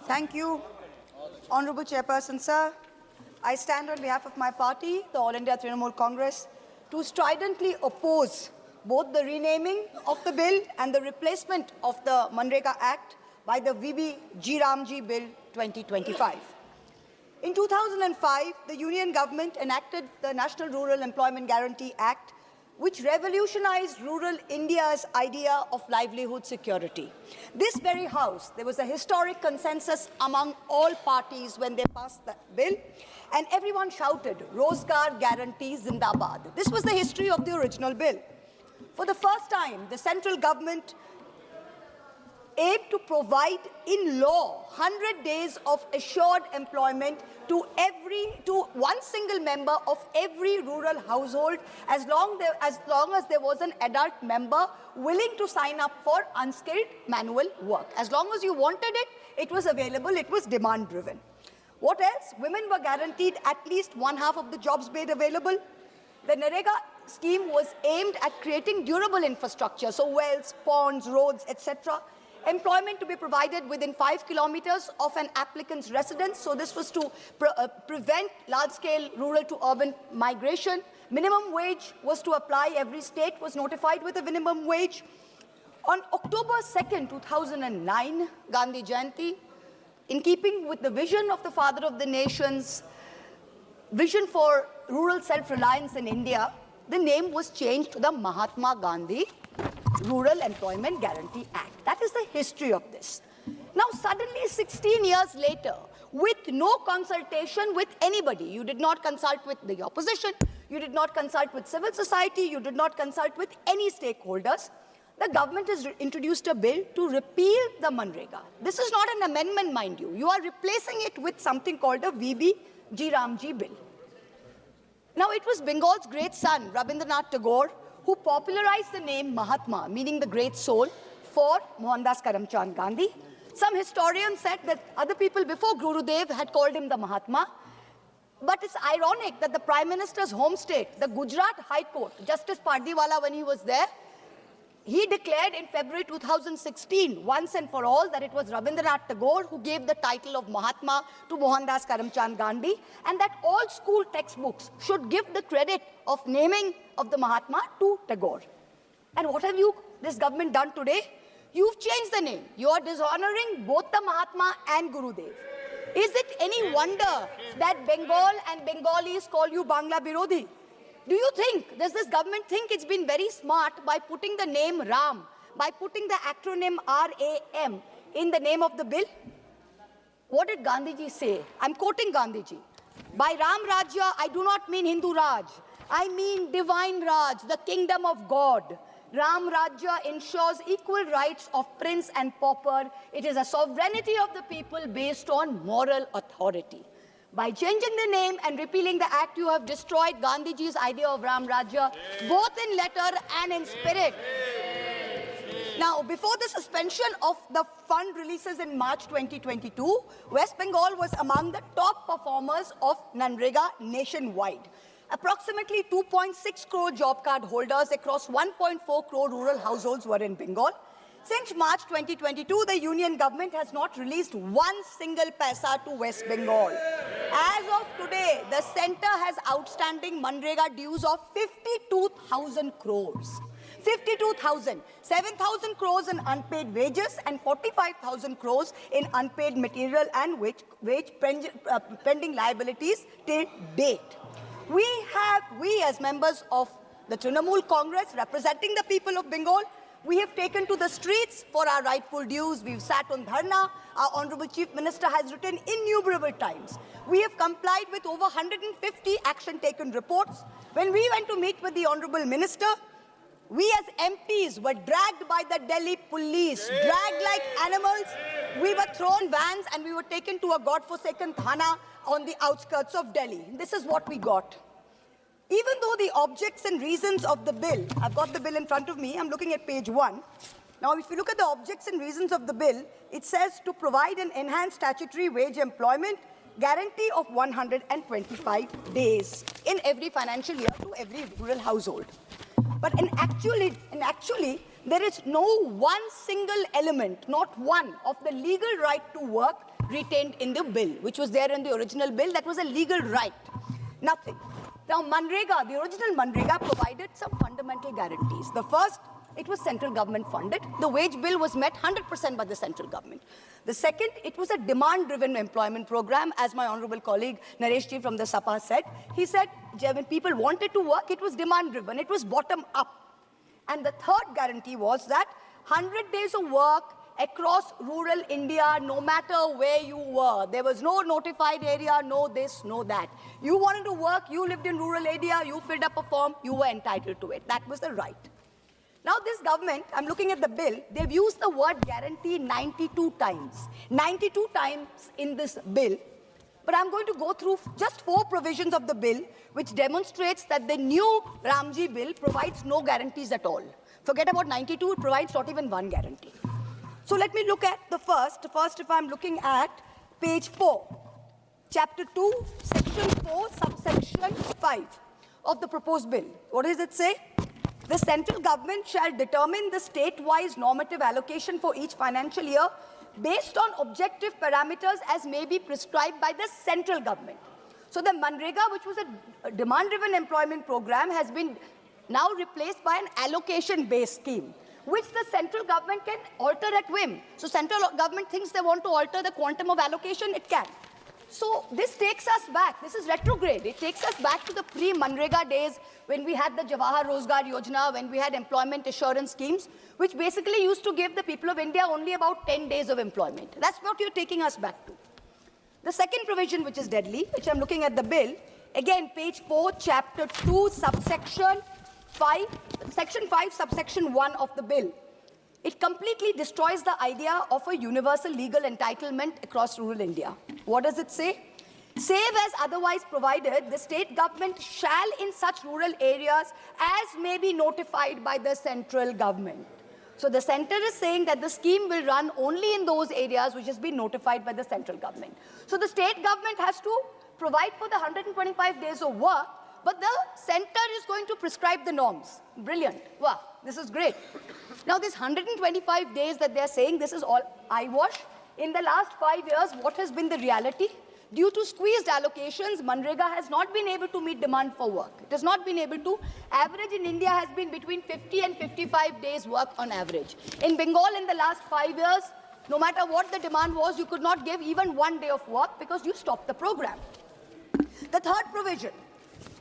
Thank you, Honorable Chairperson, sir. I stand on behalf of my party, the All India Trinamool Congress, to stridently oppose both the renaming of the bill and the replacement of the Manrega Act by the VB G Ramji Bill 2025. In 2005, the Union government enacted the National Rural Employment Guarantee Act, which revolutionized rural India's idea of livelihood security. This very House, there was a historic consensus among all parties when they passed the bill, and everyone shouted, Rozgar Guarantee Zindabad. This was the history of the original bill. For the first time, the central government aimed to provide in law 100 days of assured employment to one single member of every rural household as long as there was an adult member willing to sign up for unskilled manual work. As long as you wanted it, it was available, it was demand driven. What else? Women were guaranteed at least one half of the jobs made available. The NREGA scheme was aimed at creating durable infrastructure, so wells, ponds, roads, etc. Employment to be provided within 5 kilometers of an applicant's residence. So this was to prevent large-scale rural to urban migration. Minimum wage was to apply. Every state was notified with a minimum wage. On October 2nd, 2009, Gandhi Jayanti, in keeping with the vision of the father of the nation's vision for rural self-reliance in India, the name was changed to the Mahatma Gandhi Rural Employment Guarantee Act. That is the history of this. Now, suddenly, 16 years later, with no consultation with anybody, you did not consult with the opposition, you did not consult with civil society, you did not consult with any stakeholders, the government has introduced a bill to repeal the Manrega. This is not an amendment, mind you. You are replacing it with something called a VB G Ramji bill. Now, it was Bengal's great son, Rabindranath Tagore, who popularized the name Mahatma, meaning the great soul, for Mohandas Karamchand Gandhi. Some historians said that other people before Gurudev had called him the Mahatma. But it's ironic that the Prime Minister's home state, the Gujarat High Court, Justice Pardiwala, when he was there, he declared in February 2016, once and for all, that it was Rabindranath Tagore who gave the title of Mahatma to Mohandas Karamchand Gandhi, and that all school textbooks should give the credit of naming of the Mahatma to Tagore. And what have this government done today? You've changed the name. You are dishonoring both the Mahatma and Gurudev. Is it any wonder that Bengal and Bengalis call you Bangla Birodhi? Do you think, does this government think it's been very smart by putting the name Ram, by putting the acronym RAM in the name of the bill? What did Gandhiji say? I'm quoting Gandhiji. By Ram Rajya, I do not mean Hindu Raj. I mean divine Raj, the kingdom of God. Ram Rajya ensures equal rights of prince and pauper. It is a sovereignty of the people based on moral authority. By changing the name and repealing the act, you have destroyed Gandhiji's idea of Ram Rajya, both in letter and in spirit. Now, before the suspension of the fund releases in March 2022, West Bengal was among the top performers of Manrega nationwide. Approximately 2.6 crore job card holders across 1.4 crore rural households were in Bengal. Since March 2022, the union government has not released one single paisa to West Bengal. As of today, the centre has outstanding Manrega dues of 52,000 crores. 52,000, 7,000 crores in unpaid wages and 45,000 crores in unpaid material and wage pending liabilities till date. We as members of the Trinamool Congress representing the people of Bengal, we have taken to the streets for our rightful dues. We've sat on dharna. Our Honorable Chief Minister has written innumerable times. We have complied with over 150 action taken reports. When we went to meet with the Honorable Minister, we as MPs were dragged by the Delhi police, dragged like animals. We were thrown vans and we were taken to a godforsaken thana on the outskirts of Delhi. This is what we got. Even though the objects and reasons of the bill, I've got the bill in front of me, I'm looking at page 1. Now, if you look at the objects and reasons of the bill, it says to provide an enhanced statutory wage employment guarantee of 125 days in every financial year to every rural household. But actually, there is no one single element, not one, of the legal right to work retained in the bill, which was there in the original bill. That was a legal right. Nothing. Now, Manrega, the original Manrega provided some fundamental guarantees. The first, it was central government funded. The wage bill was met 100% by the central government. The second, it was a demand-driven employment program, as my honorable colleague Naresh Ji from the SAPA said. He said when people wanted to work, it was demand-driven. It was bottom-up. And the third guarantee was that 100 days of work across rural India, no matter where you were. There was no notified area, no this, no that. You wanted to work, you lived in rural area, you filled up a form, you were entitled to it. That was the right. Now this government, I'm looking at the bill, they've used the word guarantee 92 times. 92 times in this bill. But I'm going to go through just 4 provisions of the bill which demonstrates that the new Ramji bill provides no guarantees at all. Forget about 92, it provides not even one guarantee. So let me look at the first. First, if I'm looking at page 4, chapter 2, section 4, subsection 5 of the proposed bill. What does it say? The central government shall determine the state-wise normative allocation for each financial year based on objective parameters as may be prescribed by the central government. So the Manrega, which was a demand-driven employment program, has been now replaced by an allocation-based scheme, which the central government can alter at whim. So central government thinks they want to alter the quantum of allocation, it can. So this takes us back. This is retrograde. It takes us back to the pre-Manrega days when we had the Jawahar Rozgar Yojana, when we had employment assurance schemes, which basically used to give the people of India only about 10 days of employment. That's what you're taking us back to. The second provision, which is deadly, which I'm looking at the bill, again, page 4, chapter 2, subsection 5, section 5, subsection 1 of the bill. It completely destroys the idea of a universal legal entitlement across rural India. What does it say? Save as otherwise provided, the state government shall in such rural areas as may be notified by the central government. So the center is saying that the scheme will run only in those areas which has been notified by the central government. So the state government has to provide for the 125 days of work, but the center is going to prescribe the norms. Brilliant. Wow, this is great. Now, this 125 days that they're saying, this is all eyewash. In the last 5 years, what has been the reality? Due to squeezed allocations, Manrega has not been able to meet demand for work. It has not been able to. Average in India has been between 50 and 55 days work on average. In Bengal, in the last 5 years, no matter what the demand was, you could not give even 1 day of work because you stopped the program. The third provision,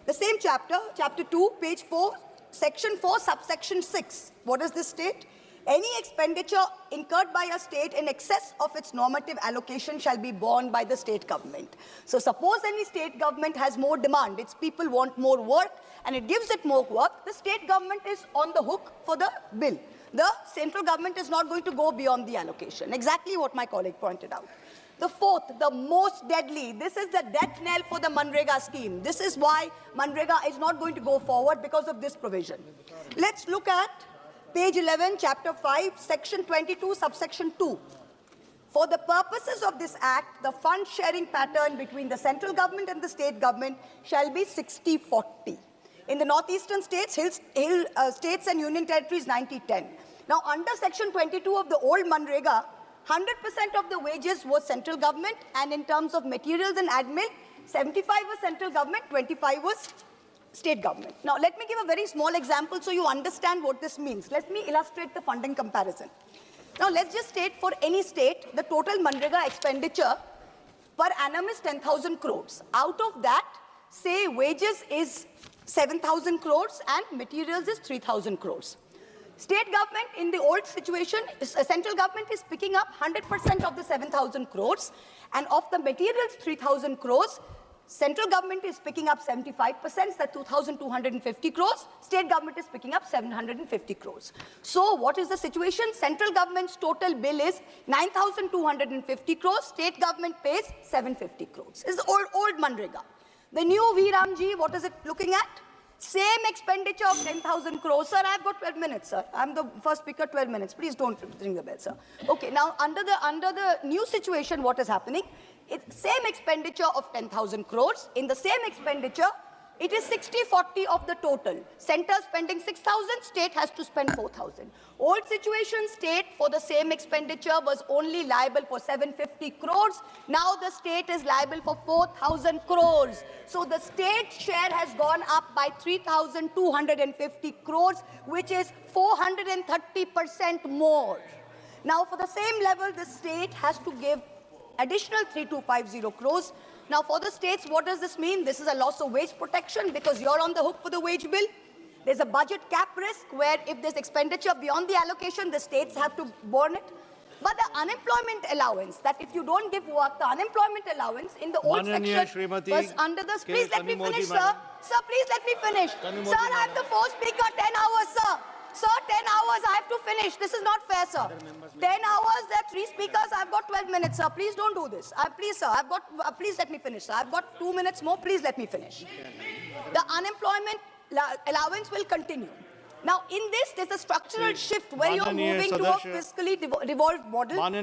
the same chapter, chapter 2, page 4, section 4, subsection 6. What does this state? Any expenditure incurred by a state in excess of its normative allocation shall be borne by the state government. So suppose any state government has more demand, its people want more work, and it gives it more work, the state government is on the hook for the bill. The central government is not going to go beyond the allocation. Exactly what my colleague pointed out. The fourth, the most deadly, this is the death knell for the Manrega scheme. This is why Manrega is not going to go forward because of this provision. Let's look at page 11, chapter 5, section 22, subsection 2. For the purposes of this act, the fund sharing pattern between the central government and the state government shall be 60-40. In the northeastern states, states and union territories, 90-10. Now, under section 22 of the old Manrega, 100% of the wages was central government, and in terms of materials and admin, 75 was central government, 25 was state government. Now, let me give a very small example so you understand what this means. Let me illustrate the funding comparison. Now, let's just state for any state, the total Manrega expenditure per annum is 10,000 crores. Out of that, say wages is 7,000 crores and materials is 3,000 crores. State government in the old situation, central government is picking up 100% of the 7,000 crores, and of the materials 3,000 crores, central government is picking up 75%, that's 2,250 crores. State government is picking up 750 crores. So what is the situation? Central government's total bill is 9,250 crores. State government pays 750 crores. It's the old Manrega. The new VRAMG, what is it looking at? Same expenditure of 10,000 crores. Sir, I've got 12 minutes, sir. I'm the first speaker, 12 minutes. Please don't ring the bell, sir. Okay, now under the new situation, what is happening? It's same expenditure of 10,000 crores. In the same expenditure, It is 60-40 of the total. Center spending 6,000, state has to spend 4,000. Old situation, state for the same expenditure was only liable for 750 crores. Now the state is liable for 4,000 crores. So the state share has gone up by 3,250 crores, which is 430% more. Now for the same level, the state has to give additional 3,250 crores. Now, for the states, what does this mean? This is a loss of wage protection because you're on the hook for the wage bill. There's a budget cap risk where if there's expenditure beyond the allocation, the states have to borne it. But the unemployment allowance, that if you don't give work, the unemployment allowance in the old section was under the... Please let me finish, sir. Sir, please let me finish. Sir, I have the fourth speaker, 10 hours, sir. Sir, 10 hours, I have to finish. This is not fair, sir. 10 hours, there are 3 speakers, I've got 12 minutes, sir. Please don't do this. Please, sir, please let me finish, sir. I've got 2 minutes more, please let me finish. The unemployment allowance will continue. Now, in this, there's a structural shift where you're moving to a fiscally devolved model. Let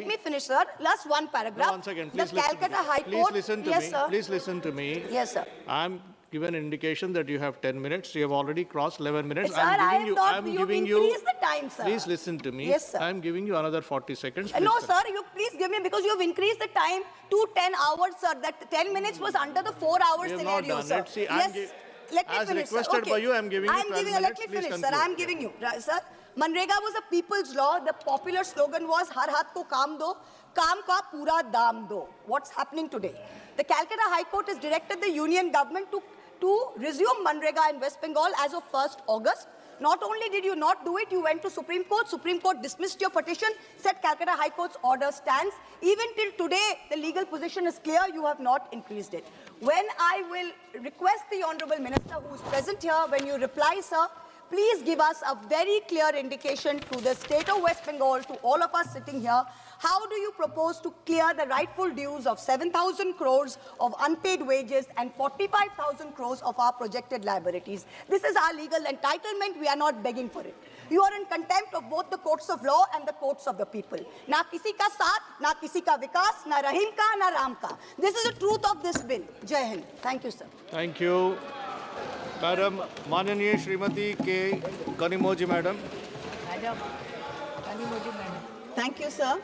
me finish, sir. Last one paragraph. One second, please the Calcutta High Court. Please listen to me. Please listen to me. Yes, sir. I'm given an indication that you have 10 minutes. You have already crossed 11 minutes. Sir, I'm giving you. Increase the time, sir. Please listen to me. Yes, sir. I'm giving you another 40 seconds. No, sir. You please give me because you have increased the time to 10 hours, sir. That 10 minutes was under the 4-hour scenario, sir. See, yes. Let me as finish, requested sir. by you, I'm giving you 12 minutes. Let me finish, sir. I'm giving you, sir. Manrega was a people's law. The popular slogan was "Har haath ko kaam do, kaam ka pura daam do." What's happening today? The Calcutta High Court has directed the union government to resume Manrega in West Bengal as of 1st August. Not only did you not do it, you went to Supreme Court. Supreme Court dismissed your petition, said Calcutta High Court's order stands. Even till today, the legal position is clear. You have not increased it. When I will request the Honorable Minister who is present here, when you reply, sir, please give us a very clear indication to the state of West Bengal, to all of us sitting here. How do you propose to clear the rightful dues of 7,000 crores of unpaid wages and 45,000 crores of our projected liabilities? This is our legal entitlement. We are not begging for it. You are in contempt of both the courts of law and the courts of the people. Na kisi ka saath, na kisi ka vikas, na Rahim ka, na Ram ka. This is the truth of this bill. Jai Hind. Thank you, sir. Thank you. Madam, Mananiya Srimati K. Kanimoji, madam. Thank you, sir.